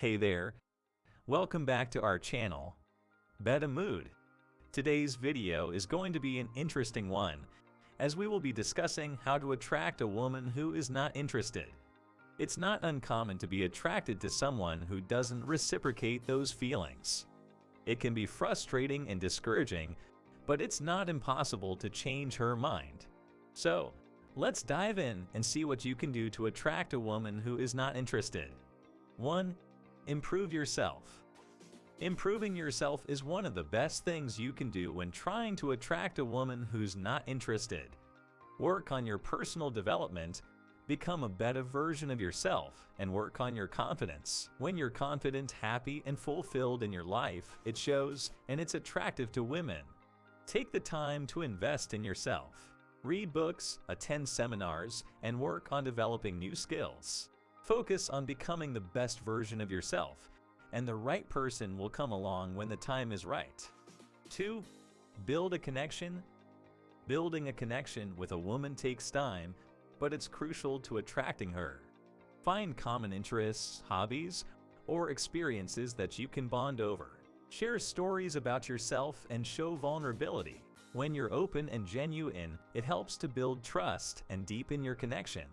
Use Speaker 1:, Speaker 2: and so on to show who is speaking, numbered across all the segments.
Speaker 1: Hey there, welcome back to our channel, Beta Mood. Today's video is going to be an interesting one, as we will be discussing how to attract a woman who is not interested. It's not uncommon to be attracted to someone who doesn't reciprocate those feelings. It can be frustrating and discouraging, but it's not impossible to change her mind. So, let's dive in and see what you can do to attract a woman who is not interested. 1. Improve yourself. Improving yourself is one of the best things you can do when trying to attract a woman who's not interested. Work on your personal development, become a better version of yourself, and work on your confidence. When you're confident, happy, and fulfilled in your life, it shows and it's attractive to women. Take the time to invest in yourself. Read books, attend seminars, and work on developing new skills. Focus on becoming the best version of yourself, and the right person will come along when the time is right. 2. Build a connection. Building a connection with a woman takes time, but it's crucial to attracting her. Find common interests, hobbies, or experiences that you can bond over. Share stories about yourself and show vulnerability. When you're open and genuine, it helps to build trust and deepen your connection.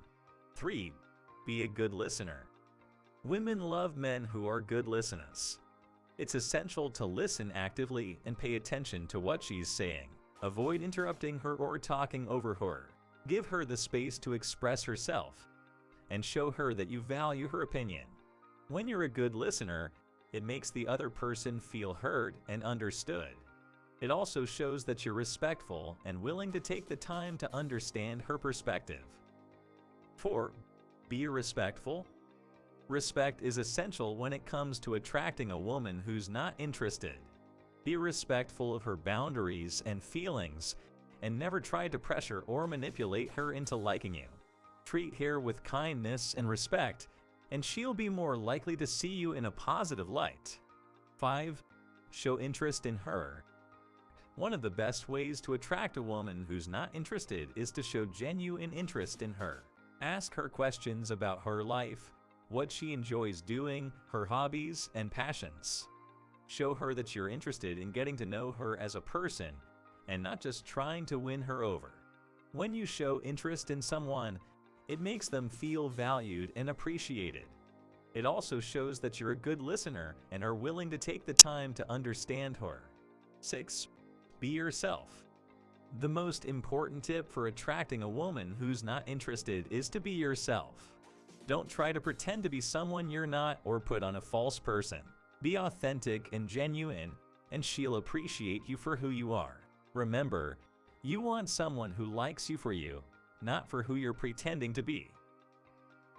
Speaker 1: 3. Be a good listener. Women love men who are good listeners. It's essential to listen actively and pay attention to what she's saying. Avoid interrupting her or talking over her. Give her the space to express herself, and show her that you value her opinion. When you're a good listener, it makes the other person feel heard and understood. It also shows that you're respectful and willing to take the time to understand her perspective. 4. Be respectful. Respect is essential when it comes to attracting a woman who's not interested. Be respectful of her boundaries and feelings, and never try to pressure or manipulate her into liking you. Treat her with kindness and respect, and she'll be more likely to see you in a positive light. 5. Show interest in her. One of the best ways to attract a woman who's not interested is to show genuine interest in her. Ask her questions about her life, what she enjoys doing, her hobbies, and passions. Show her that you're interested in getting to know her as a person and not just trying to win her over. When you show interest in someone, it makes them feel valued and appreciated. It also shows that you're a good listener and are willing to take the time to understand her. 6. Be yourself. The most important tip for attracting a woman who's not interested is to be yourself. Don't try to pretend to be someone you're not or put on a false person. Be authentic and genuine, and she'll appreciate you for who you are. Remember, you want someone who likes you for you, not for who you're pretending to be.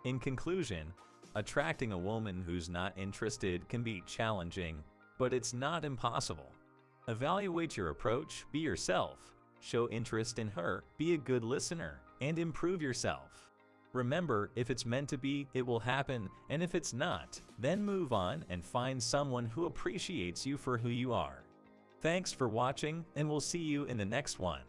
Speaker 1: In conclusion, attracting a woman who's not interested can be challenging, but it's not impossible. Evaluate your approach, be yourself, show interest in her, be a good listener, and improve yourself. Remember, if it's meant to be, it will happen, and if it's not, then move on and find someone who appreciates you for who you are. Thanks for watching, and we'll see you in the next one.